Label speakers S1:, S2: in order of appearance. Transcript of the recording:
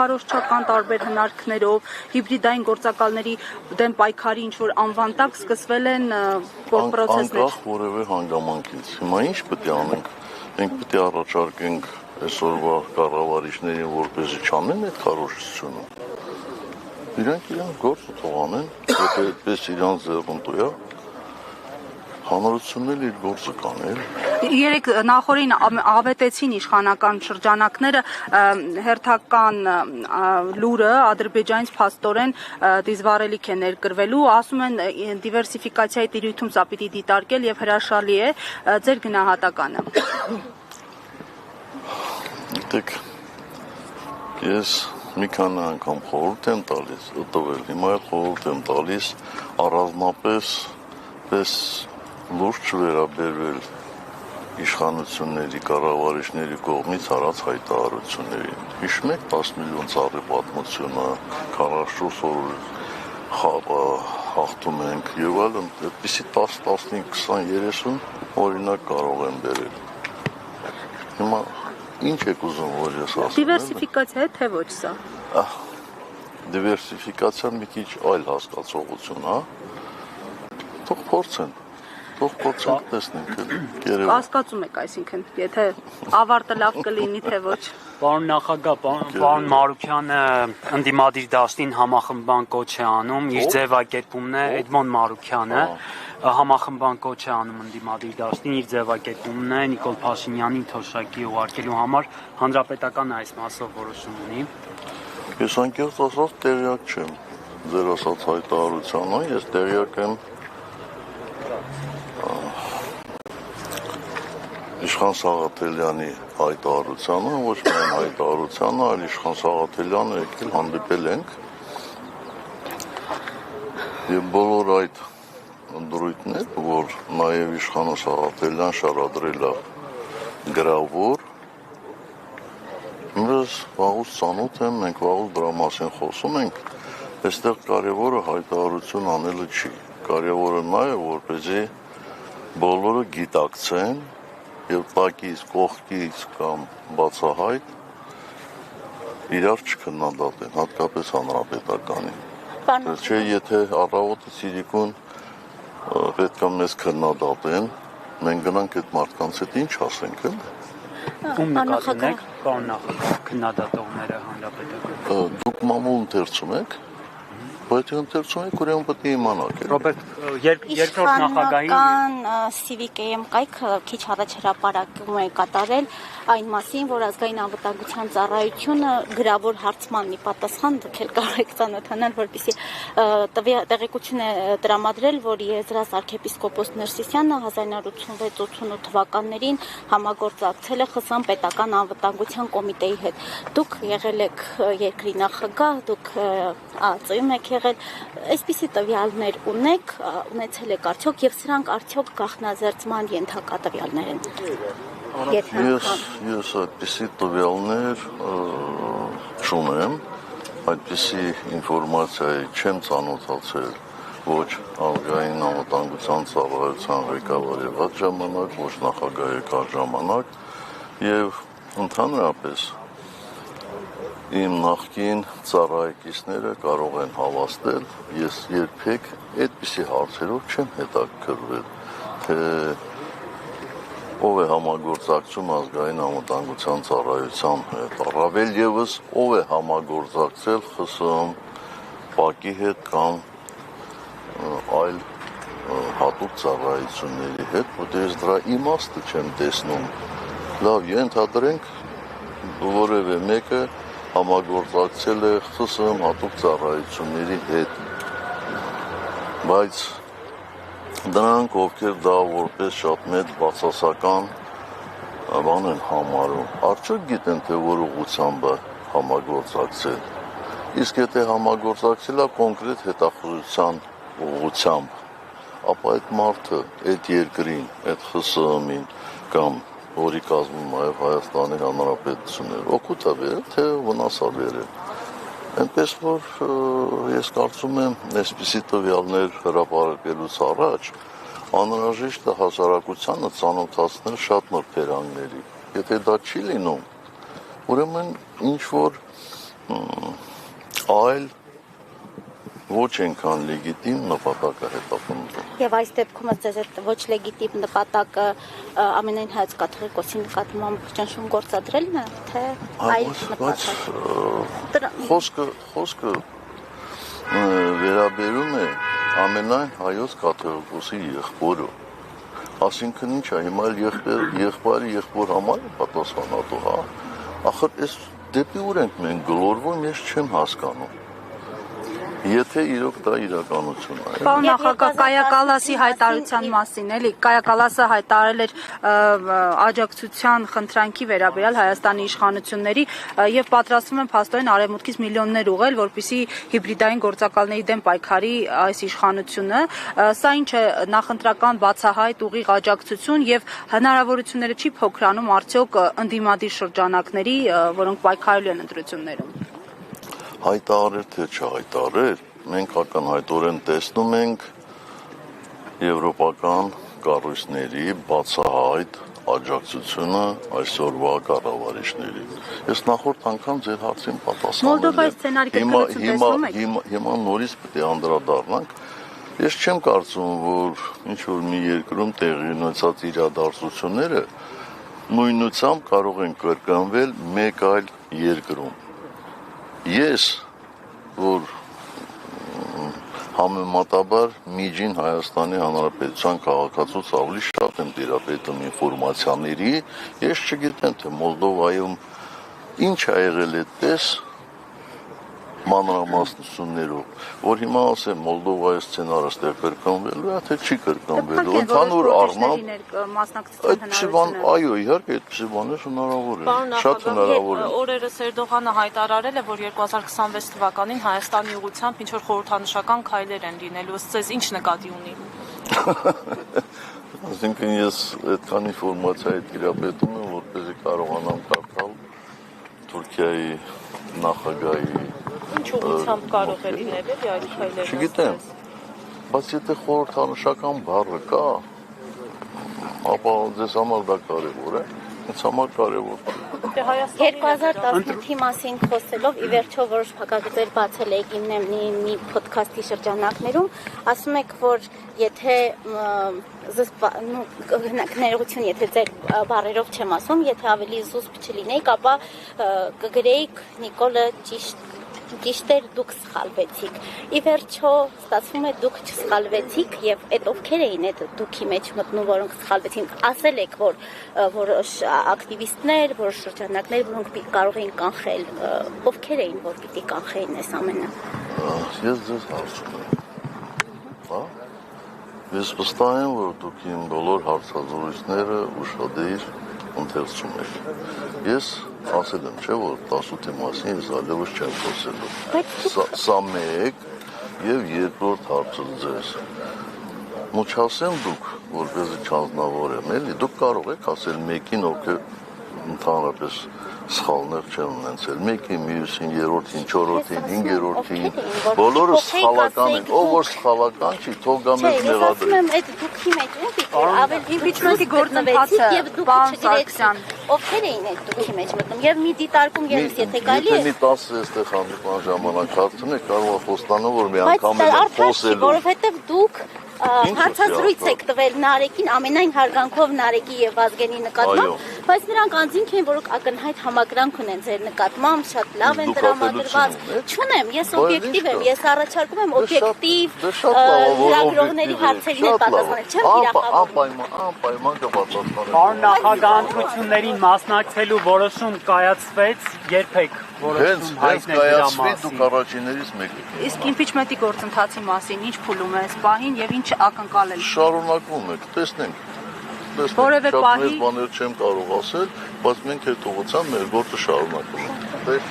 S1: նախարարչական տարբեր հնարքներով, հիբրիդային գործակալների դեմ պայքարի ինչ-որ անվան տակ սկսվել են պրոցեսներ։
S2: Անկախ որևէ հանգամանքից։ Հիմա ինչ պետք է անենք։ Մենք պետք է առաջարկենք այսօրվա կառավարիչներին, որպեսզի չանեն այդ քարոզությունը։ Իրանք գործը թող անեն, եթե այդպես իրանց ձեռնտու է, հանրությունն էլ իր գործը կանել։
S1: Երեք նախորդին ավետեցին իշխանական շրջանակները հերթական լուրը Ադրբեջանից փաստորեն դիզվառելիք է ներկրվելու, ասում են դիվերսիֆիկացիայի տիրույթում սա պիտի դիտարկել եւ հրաշալի է ձեր գնահատականը։
S2: Գիտեք, ես մի քանի անգամ խորհուրդ եմ տալիս, տվել, հիմա էլ խորհուրդ եմ տալիս առանձնապես պես լուրջ չվերաբերվել իշխանությունների, կառավարիչների կողմից արած հայտարարություններին։ Հիշում եք 10 միլիոն ծառի պատմությունը, 44 օր խաղը հաղթում ենք եւ այլն, այդպիսի 10, 15, 20, 30 օրինակ կարող եմ բերել։ Հիմա ինչ եք ուզում որ ես ասեմ։
S1: Դիվերսիֆիկացիա է թե ոչ սա։
S2: Դիվերսիֆիկացիան մի քիչ այլ հասկացողություն, հա։ Թող փորձեն տեսնենք երևի։
S1: Կասկածում եք, այսինքն, եթե ավարտը լավ կլինի թե ոչ։
S3: Պարոն նախագահ, պարոն Մարուքյանը ընդդիմադիր դաշտին համախմբան կոչ է անում, իր ձևակերպումն է Էդմոն Մարուքյանը համախմբան կոչ է անում ընդդիմադիր դաշտին, իր ձևակերպումն է Նիկոլ Փաշինյանին թոշակի ուղարկելու համար, հանրապետական այս մասով որոշում ունի։
S2: Ես անկեղծ ասած տեղյակ չեմ ձեր ասած հայտարարությանը, ես տեղյակ եմ Իշխան Սաղաթելյանի հայտարարությանը, ոչ միայն հայտարարությանը, այլ Իշխան Սաղաթելյանը եկել հանդիպել ենք եւ բոլոր այդ դրույթները, որ նաեւ Իշխան Սաղաթելյան շարադրել է գրավոր, ես վաղուց ծանոթ եմ, մենք վաղուց դրա մասին խոսում ենք, այստեղ կարևորը հայտարարություն անելը չի, կարևորը նա է, որպեսզի բոլորը գիտակցեն եւ տակից, կողքից կամ բացահայտ իրար չքննադատեն, հատկապես հանրապետականին։ Չէ, եթե առավոտը Սիրիկուն պետք է մեզ քննադատեն, մենք գնանք այդ մարդկանց հետ ինչ ասենք,
S3: Ում նկատում եք, պարոն նախագահ, քննադատողները հանրապետական։
S2: Դուք մամուլ ընթերցում եք, բայց ընթերցում եք, ուրեմն պետք է իմանաք։
S3: Ռոբերտ, երկրորդ նախագահի
S4: Civic-ում կայքը քիչ առաջ հրապարակում է կատարել այն մասին, որ ազգային անվտանգության ծառայությունը գրավոր հարցմանն ի պատասխան դուք էլ կարող եք ծանոթանալ, որպեսզի տեղեկություն է տրամադրել, որ Եզրած arczepiskopos Ներսիսյանը 1986-88 թվականներին համագործակցել է ԽՍՀՄ պետական անվտանգության կոմիտեի հետ։ Դուք եղել եք երկրի նախագահ, դուք ԱԱԾ-ում եք եղել, այսպիսի տվյալներ ունեք, ունեցել եք արդյոք եւ սրանք արդյոք գաղտնազերծման ենթակա տվյալներ են։
S2: Ես այդպիսի տվյալներ չունեմ, այդպիսի ինֆորմացիայի չեմ ծանոթացել ոչ ազգային անվտանգության ծառայության ղեկավարի այդ ժամանակ, ոչ նախագահի այդ ժամանակ եւ ընդհանրապես իմ նախկին ծառայեկիցները կարող են հավաստել, ես երբեք այդպիսի հարցերով չեմ հետաքրքրվել, թե ով է համագործակցում ազգային անվտանգության ծառայության հետ, առավել եւս ով է համագործակցել ԽՍՀՄ ՊԱԿ-ի հետ կամ այլ հատուկ ծառայությունների հետ, որտեղ ես դրա իմաստը չեմ տեսնում։ Լավ, ենթադրենք որևէ մեկը համագործակցել է ԽՍՀՄ հատուկ ծառայությունների հետ, բայց դրանք ովքեր դա որպես շատ մեծ բացասական բան են համարում, արդյոք գիտեն թե որ ուղղությամբ է համագործակցել, իսկ եթե համագործակցել է կոնկրետ հետախուզության ուղղությամբ, ապա այդ մարդը այդ երկրին, այդ ԽՍՀՄ-ին կամ որի կազմում նաև Հայաստանի Հանրապետությունն է, օգուտ է բերել, թե վնաս է բերել։ Այնպես որ ես կարծում եմ, այսպիսի տվյալներ հրապարակելուց առաջ անհրաժեշտ է հասարակությանը ծանոթացնել շատ նոր թերանգների։ Եթե դա չի լինում, ուրեմն ինչ որ այլ ոչ այնքան լեգիտիմ նպատակ է հետապնդում։
S4: Եվ այս դեպքում ձեզ այդ ոչ լեգիտիմ նպատակը ամենայն հայոց կաթողիկոսի նկատմամբ ճնշում գործադրելն է, թե այլ նպատակ։
S2: Խոսքը վերաբերում է ամենայն հայոց կաթողիկոսի եղբորը։ Այսինքն ինչ է, հիմա եղբոր համար է պատասխանատու, հա։ Ախր այս դեպի ուր ենք մենք գլորվում, ես չեմ հասկանում։ Եթե իրոք դա իրականություն է։
S1: Պարոն նախագահ, Կայա Կալասի հայտարարության մասին, էլի, Կայա Կալասը հայտարարել էր աջակցության խնդրանքի վերաբերյալ Հայաստանի իշխանությունների եւ պատրաստվում են փաստորեն արևմուտքից միլիոններ ուղղել, որպեսզի հիբրիդային գործակալների դեմ պայքարի այս իշխանությունը։ Սա ինչ է, նախընտրական բացահայտ ուղիղ աջակցություն եւ հնարավորությունները չի փոքրանում արդյոք ընդդիմադիր շրջանակների, որոնք պայքարելու են ընտրություններում։
S2: Հայտարարել թե չհայտարարել, մենք ակնհայտորեն տեսնում ենք եվրոպական կառույցների բացահայտ աջակցությունը այսօրվա կառավարիչների։ Ես նախորդ անգամ ձեր հարցին պատասխանել եմ։
S1: Մոլդովայի սցենարի կրկնություն տեսնում եք։
S2: Հիմա նորից պետք է անդրադառնանք։ Ես չեմ կարծում, որ ինչ որ մի երկրում տեղի ունեցած իրադարձությունները նույնությամբ կարող են կրկնվել մեկ այլ երկրում։ Ես, որ համեմատաբար միջին Հայաստանի Հանրապետության քաղաքացուց ավելի շատ եմ տիրապետում ինֆորմացիաների, ես չգիտեմ, թե Մոլդովայում ինչ ա եղել այդպես մանրամասնություններով, որ հիմա ասեմ Մոլդովայի սցենարը ստեղ կրկնվելու է, թե չի կրկնվելու, ընդհանուր առմամբ, այո, իհարկե, այդպիսի բաներ հնարավոր են, շատ հնարավոր են։
S5: Օրերս Էրդողանը հայտարարել է, որ 2026 թվականին Հայաստանի ուղղությամբ ինչ-որ խորհրդանշական քայլեր են լինելու, ըստ ձեզ ինչ նկատի ունի։
S2: Այսինքն ես այդքան ինֆորմացիայի տիրապետում եմ, որպեսզի կարողանամ կարդալ Թուրքիայի նախագահի
S5: Ինչ ուղղությամբ կարող է լինել այլ քայլեր։
S2: Չգիտեմ, բայց եթե խորհրդանշական բառը կա, ապա ձեզ համար դա կարևոր է, ինձ համար կարևոր չէ։
S4: 2018-ի մասին խոսելով, ի վերջո որոշ փակագծեր բացել եք մի ոդքասթի շրջանակներում, ասում եք, որ եթե ներողություն, եթե ձեր բառերով չեմ ասում, եթե ավելի զուսպ չլինեիք, ապա կգրեիք Նիկոլը ճիշտ էր, դուք սխալվեցիք։ Ի վերջո ստացվում է դուք չսխալվեցիք եւ այդ ովքեր էին այդ դուքի մեջ մտնում, որոնք սխալվեցին։ Ասել եք, որ որոշ ակտիվիստներ, որոշ շրջանակներ, որոնք կարող էին կանխել, ովքեր էին, որ պիտի կանխեին այս ամենը։
S2: Ես ձեզ հարցում եմ։ Հա։ Ես վստահ եմ, որ դուք իմ բոլոր հարցազրույցները ուշադիր ընթերցում եք։ Ես ասել եմ, չէ, որ 18-ի մասին ես այլևս չեմ խոսելու։ Սա մեկ եւ երկրորդ հարցը ձեզ։ Մոչասեմ դուք, որպեսզի չանձնավորեմ, էլի, դուք կարող եք ասել մեկին, ովքեր ընդհանրապես սխալներ չեն ունեցել, մեկին, մյուսին, երրորդին, չորրորդին, հինգերորդին, բոլորը սխալական են, ով որ սխալական չի, թող գա մեզ մեղադրի։
S4: Ես ասում եմ, այդ դուքի մեջ ում պիտի ավելի impeachment-ի գործընթացը, եւ դուք չգիտեք ովքեր էին այդ դուքի մեջ մտնում, եւ մի դիտարկում եւս եթե կարելի է։
S2: Մի 10 այստեղ հանդիպման ժամանակ հարցնեք, կարող է խոստանալ, որ մի անգամ էլ խոսելու։
S4: Որովհետեւ դուք հարցազրույց եք տվել Նարեկին ամենայն հարգանքով Նարեկի եւ Վազգենի նկատմամբ, բայց նրանք անձինք են, որոնք ակնհայտ համակրանք ունեն ձեր նկատմամբ, շատ լավ են տրամադրված։ Չունեմ, ես օբյեկտիվ եմ, ես առաջարկում եմ օբյեկտիվ լրագրողների հարցերին պատասխանել, չեմ իրականացնում։
S2: Անպայման կպատասխանեմ։
S3: Պարոն նախագահ, ընտրություններին մասնակցելու որոշում կայացվեց, երբեք որոշում հայտնել դրա մասին։
S2: Դուք առաջիններից մեկը։
S1: Իսկ impeachment-ի գործընթացի մասին ինչ փուլում է այս պահին եւ ինչ ակնկալել։
S2: Շարունակվում եք, տեսնենք։
S1: Որևէ պահի
S2: Շատ մեծ բաներ չեմ կարող ասել, բայց մենք այդ ուղղությամբ մեր գործը շարունակում ենք։